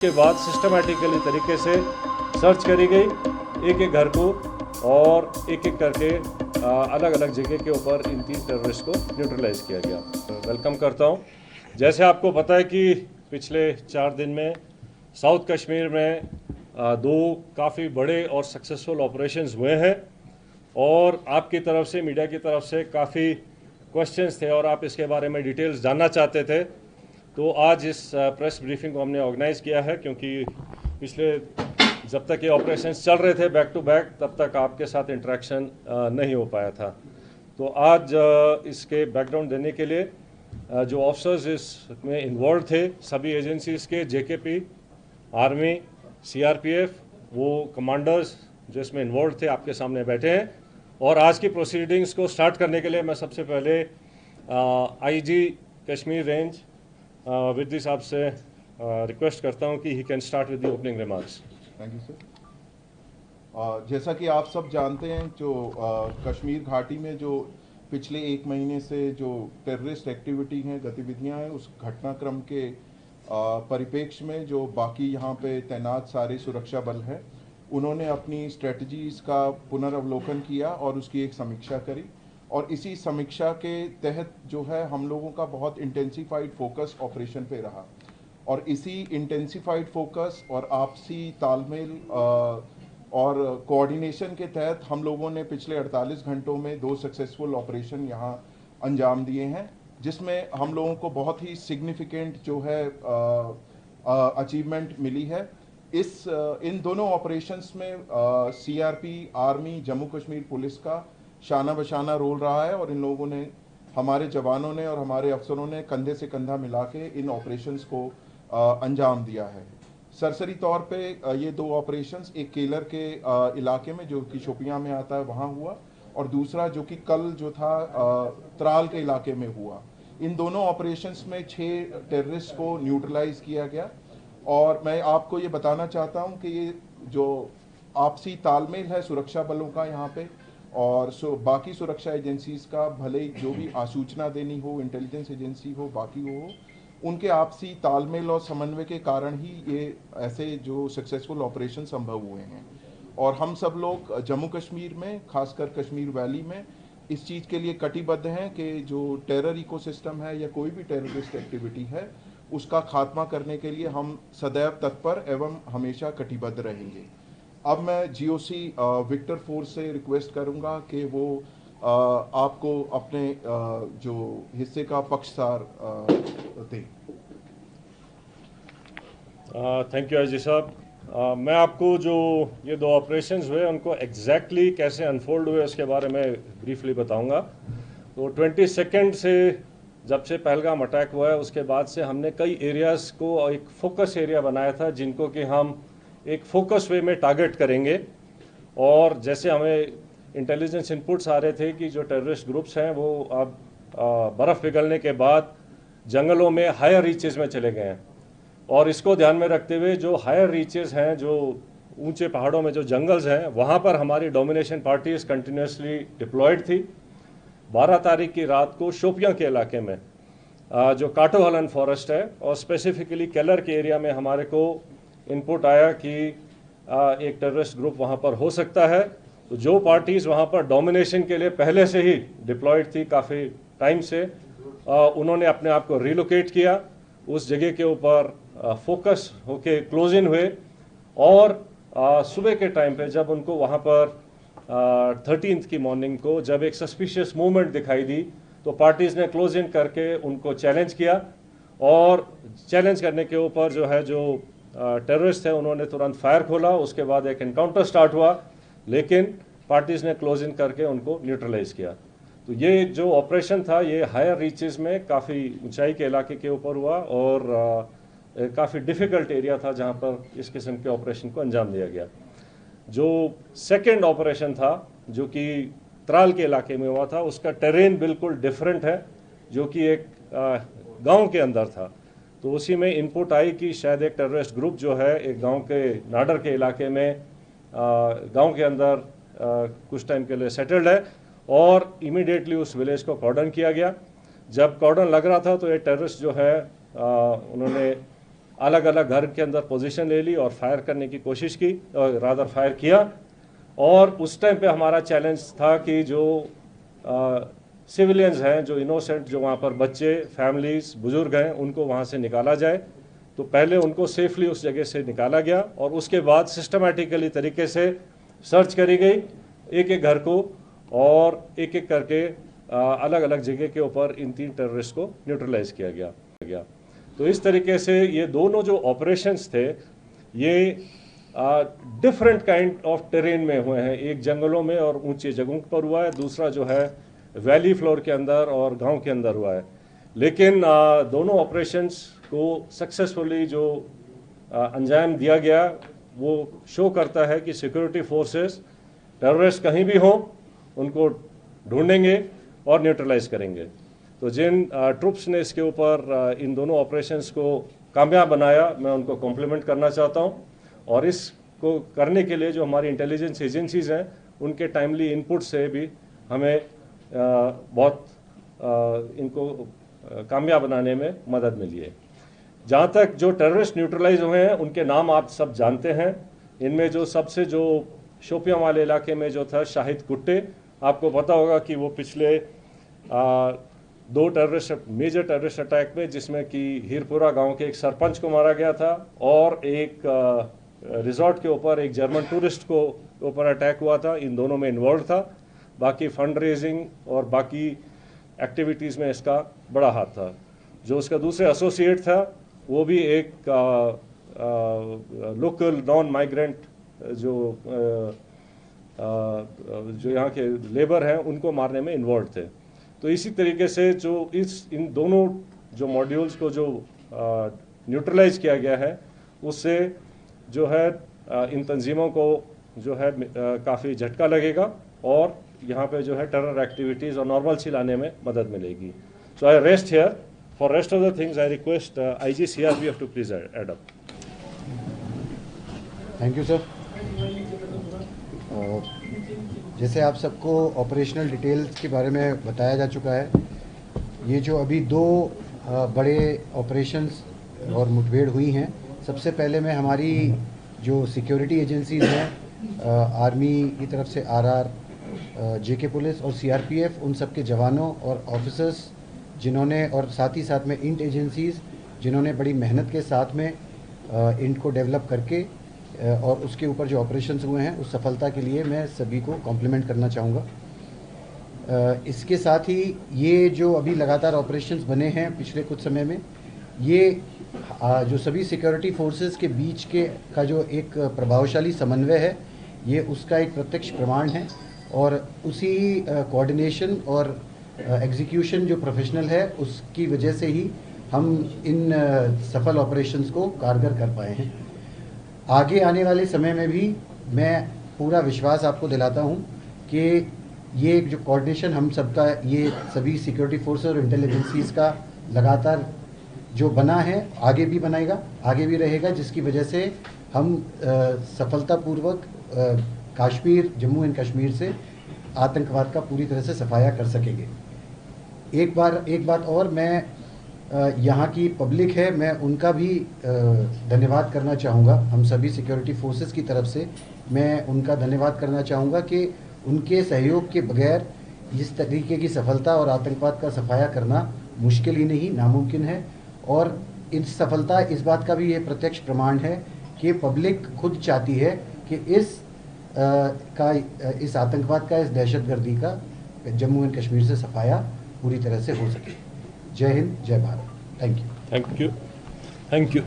के बाद सिस्टमैटिकली तरीके से सर्च करी गई एक एक घर को और एक एक करके अलग अलग जगह के ऊपर इन 3 टेररिस्ट को न्यूट्रलाइज किया गया। वेलकम करता हूं। जैसे आपको पता है कि पिछले 4 दिन में साउथ कश्मीर में 2 काफ़ी बड़े और सक्सेसफुल ऑपरेशंस हुए हैं और आपकी तरफ से, मीडिया की तरफ से काफ़ी क्वेश्चंस थे और आप इसके बारे में डिटेल्स जानना चाहते थे। तो आज इस प्रेस ब्रीफिंग को हमने ऑर्गेनाइज़ किया है क्योंकि पिछले जब तक ये ऑपरेशंस चल रहे थे बैक टू बैक, तब तक आपके साथ इंटरेक्शन नहीं हो पाया था। तो आज इसके बैकग्राउंड देने के लिए जो ऑफिसर्स इसमें इन्वॉल्व थे, सभी एजेंसीज़ के, जेकेपी, आर्मी, सीआरपीएफ, वो कमांडर्स जो इसमें इन्वॉल्व थे आपके सामने बैठे हैं। और आज की प्रोसीडिंग्स को स्टार्ट करने के लिए मैं सबसे पहले आईजी कश्मीर रेंज विद्य साहब से रिक्वेस्ट करता हूं कि he can start with the opening remarks. Thank you sir. जैसा कि आप सब जानते हैं, जो कश्मीर घाटी में जो पिछले 1 महीने से जो टेररिस्ट एक्टिविटी हैं, गतिविधियां हैं, उस घटनाक्रम के परिप्रेक्ष्य में जो बाकी यहाँ पे तैनात सारे सुरक्षा बल हैं, उन्होंने अपनी स्ट्रेटजीज़ का पुनर्वलोकन किया और उसकी एक समीक्षा करी। और इसी समीक्षा के तहत जो है हम लोगों का बहुत इंटेंसिफाइड फोकस ऑपरेशन पे रहा और इसी इंटेंसिफाइड फोकस और आपसी तालमेल और कोऑर्डिनेशन के तहत हम लोगों ने पिछले 48 घंटों में 2 सक्सेसफुल ऑपरेशन यहाँ अंजाम दिए हैं, जिसमें हम लोगों को बहुत ही सिग्निफिकेंट जो है अचीवमेंट मिली है। इन दोनों ऑपरेशंस में CRP, army, Jammu Kashmir police का शाना बशाना रोल रहा है और इन लोगों ने, हमारे जवानों ने और हमारे अफसरों ने कंधे से कंधा मिला के इन ऑपरेशंस को अंजाम दिया है। सरसरी तौर पे ये 2 ऑपरेशंस, एक केलर के इलाके में जो कि शोपियां में आता है वहाँ हुआ और दूसरा जो कि कल जो था त्राल के इलाके में हुआ। इन दोनों ऑपरेशंस में 6 टेररिस्ट को न्यूट्रलाइज किया गया। और मैं आपको ये बताना चाहता हूँ कि ये जो आपसी तालमेल है सुरक्षा बलों का यहाँ पे और बाकी सुरक्षा एजेंसीज का, भले ही जो भी आसूचना देनी हो, इंटेलिजेंस एजेंसी हो, बाकी हो, उनके आपसी तालमेल और समन्वय के कारण ही ये ऐसे जो सक्सेसफुल ऑपरेशन संभव हुए हैं। और हम सब लोग जम्मू कश्मीर में, खासकर कश्मीर वैली में, इस चीज़ के लिए कटिबद्ध हैं कि जो टेरर इकोसिस्टम है या कोई भी टेररिस्ट एक्टिविटी है, उसका खात्मा करने के लिए हम सदैव तत्पर एवं हमेशा कटिबद्ध रहेंगे। अब मैं जीओसी विक्टर फोर्स से रिक्वेस्ट करूंगा कि वो आपको अपने जो हिस्से का पक्षसार दें। थैंक यू आईजी साहब। मैं आपको जो ये 2 ऑपरेशंस हुए उनको एग्जैक्टली कैसे अनफोल्ड हुए उसके बारे में ब्रीफली बताऊंगा। तो 22 से जब से पहलगाम अटैक हुआ है उसके बाद से हमने कई एरियाज़ को एक फोकस एरिया बनाया था जिनको कि हम एक फोकस वे में टारगेट करेंगे। और जैसे हमें इंटेलिजेंस इनपुट्स आ रहे थे कि जो टेररिस्ट ग्रुप्स हैं वो अब बर्फ़ पिघलने के बाद जंगलों में हायर रीचेस में चले गए हैं और इसको ध्यान में रखते हुए जो हायर रीचेस हैं, जो ऊंचे पहाड़ों में जो जंगल्स हैं, वहाँ पर हमारी डोमिनेशन पार्टीज कंटिन्यूसली डिप्लॉयड थी। 12 तारीख की रात को शोपियां के इलाके में जो काटोहलन फॉरेस्ट है और स्पेसिफिकली केलर के एरिया में हमारे को इनपुट आया कि एक टेररिस्ट ग्रुप वहाँ पर हो सकता है। तो जो पार्टीज़ वहाँ पर डोमिनेशन के लिए पहले से ही डिप्लॉयड थी काफ़ी टाइम से, उन्होंने अपने आप को रिलोकेट किया, उस जगह के ऊपर फोकस होके क्लोज इन हुए। और सुबह के टाइम पे जब उनको वहाँ पर 13th की मॉर्निंग को जब एक सस्पिशियस मूवमेंट दिखाई दी तो पार्टीज़ ने क्लोज इन करके उनको चैलेंज किया और चैलेंज करने के ऊपर जो है जो टेररिस्ट थे उन्होंने तुरंत फायर खोला। उसके बाद एक एनकाउंटर स्टार्ट हुआ, लेकिन पार्टीज़ ने क्लोज इन करके उनको न्यूट्रलाइज किया। तो ये जो ऑपरेशन था ये हायर रीचेस में काफ़ी ऊंचाई के इलाके के ऊपर हुआ और काफ़ी डिफ़िकल्ट एरिया था जहाँ पर इस किस्म के ऑपरेशन को अंजाम दिया गया। जो सेकेंड ऑपरेशन था जो कि त्राल के इलाके में हुआ था, उसका टेरेन बिल्कुल डिफरेंट है, जो कि एक गांव के अंदर था। तो उसी में इनपुट आई कि शायद एक टेररिस्ट ग्रुप जो है एक गांव के नाडर के इलाके में गांव के अंदर कुछ टाइम के लिए सेटल्ड है और इमीडिएटली उस विलेज को कॉर्डन किया गया। जब कॉर्डन लग रहा था तो ये टेररिस्ट जो है उन्होंने अलग अलग घर के अंदर पोजीशन ले ली और फायर करने की कोशिश की, रादर फायर किया। और उस टाइम पे हमारा चैलेंज था कि जो सिविलियंस हैं, जो इनोसेंट, जो वहाँ पर बच्चे, फैमिलीज, बुजुर्ग हैं, उनको वहाँ से निकाला जाए। तो पहले उनको सेफली उस जगह से निकाला गया और उसके बाद सिस्टमेटिकली तरीके से सर्च करी गई एक एक घर को, और एक एक करके अलग अलग जगह के ऊपर इन 3 टेररिस्ट को न्यूट्रलाइज किया गया। तो इस तरीके से ये दोनों जो ऑपरेशंस थे ये डिफरेंट काइंड ऑफ टेरेन में हुए हैं। एक जंगलों में और ऊंची जगहों पर हुआ है, दूसरा जो है वैली फ्लोर के अंदर और गांव के अंदर हुआ है। लेकिन दोनों ऑपरेशंस को सक्सेसफुली जो अंजाम दिया गया वो शो करता है कि सिक्योरिटी फोर्सेस टेररिस्ट कहीं भी हों उनको ढूंढेंगे और न्यूट्रलाइज करेंगे। तो जिन ट्रुप्स ने इसके ऊपर इन दोनों ऑपरेशंस को कामयाब बनाया, मैं उनको कॉम्प्लीमेंट करना चाहता हूं। और इसको करने के लिए जो हमारी इंटेलिजेंस एजेंसीज हैं उनके टाइमली इनपुट से भी हमें बहुत इनको कामयाब बनाने में मदद मिली है। जहां तक जो टेररिस्ट न्यूट्रलाइज हुए हैं उनके नाम आप सब जानते हैं। इनमें जो सबसे जो शोपियां वाले इलाके में जो था शाहिद कुट्टे, आपको पता होगा कि वो पिछले 2 मेजर टेररिस्ट अटैक में, जिसमें कि हीरपुरा गांव के एक सरपंच को मारा गया था और एक रिजॉर्ट के ऊपर एक जर्मन टूरिस्ट को ऊपर अटैक हुआ था, इन दोनों में इन्वॉल्व था। बाकी फंड रेजिंग और बाकी एक्टिविटीज़ में इसका बड़ा हाथ था। जो उसका दूसरे एसोसिएट था वो भी एक लोकल नॉन माइग्रेंट जो यहाँ के लेबर हैं उनको मारने में इन्वॉल्व थे। तो इसी तरीके से जो इन दोनों जो मॉड्यूल्स को जो न्यूट्रलाइज किया गया है उससे जो है इन तंजीमों को जो है काफ़ी झटका लगेगा और यहाँ पे जो है टेरर एक्टिविटीज़ और नॉर्मलसी लाने में मदद मिलेगी। So I rest here. For rest of the things I request IG CRPF to please add up. Thank you sir. जैसे आप सबको ऑपरेशनल डिटेल्स के बारे में बताया जा चुका है, ये जो अभी 2 बड़े ऑपरेशंस और मुठभेड़ हुई हैं, सबसे पहले मैं हमारी जो सिक्योरिटी एजेंसीज हैं, आर्मी की तरफ से RR, JK पुलिस और CRPF, उन सब के जवानों और ऑफिसर्स जिन्होंने, और साथ ही साथ में इंट एजेंसीज़ जिन्होंने बड़ी मेहनत के साथ में इंट को डेवलप करके और उसके ऊपर जो ऑपरेशंस हुए हैं उस सफलता के लिए मैं सभी को कॉम्प्लीमेंट करना चाहूँगा। इसके साथ ही ये जो अभी लगातार ऑपरेशंस बने हैं पिछले कुछ समय में, ये जो सभी सिक्योरिटी फोर्सेस के बीच के का जो एक प्रभावशाली समन्वय है, ये उसका एक प्रत्यक्ष प्रमाण है। और उसी कोऑर्डिनेशन और एग्जीक्यूशन जो प्रोफेशनल है उसकी वजह से ही हम इन सफल ऑपरेशंस को कारगर कर पाए हैं। आगे आने वाले समय में भी मैं पूरा विश्वास आपको दिलाता हूं कि ये जो कोऑर्डिनेशन हम सबका, ये सभी सिक्योरिटी फोर्सेस और इंटेलिजेंसीज का लगातार जो बना है आगे भी बनाएगा, आगे भी रहेगा, जिसकी वजह से हम सफलतापूर्वक कश्मीर, जम्मू एंड कश्मीर से आतंकवाद का पूरी तरह से सफाया कर सकेंगे। एक बात और, मैं यहाँ की पब्लिक है, मैं उनका भी धन्यवाद करना चाहूँगा। हम सभी सिक्योरिटी फोर्सेस की तरफ से मैं उनका धन्यवाद करना चाहूँगा कि उनके सहयोग के बगैर इस तरीके की सफलता और आतंकवाद का सफाया करना मुश्किल ही नहीं, नामुमकिन है। और इस सफलता इस बात का भी ये प्रत्यक्ष प्रमाण है कि पब्लिक खुद चाहती है कि इस आतंकवाद का, इस दहशतगर्दी का जम्मू एंड कश्मीर से सफाया पूरी तरह से हो सके। जय हिंद, जय Bharat. Thank you. Thank you. Thank you.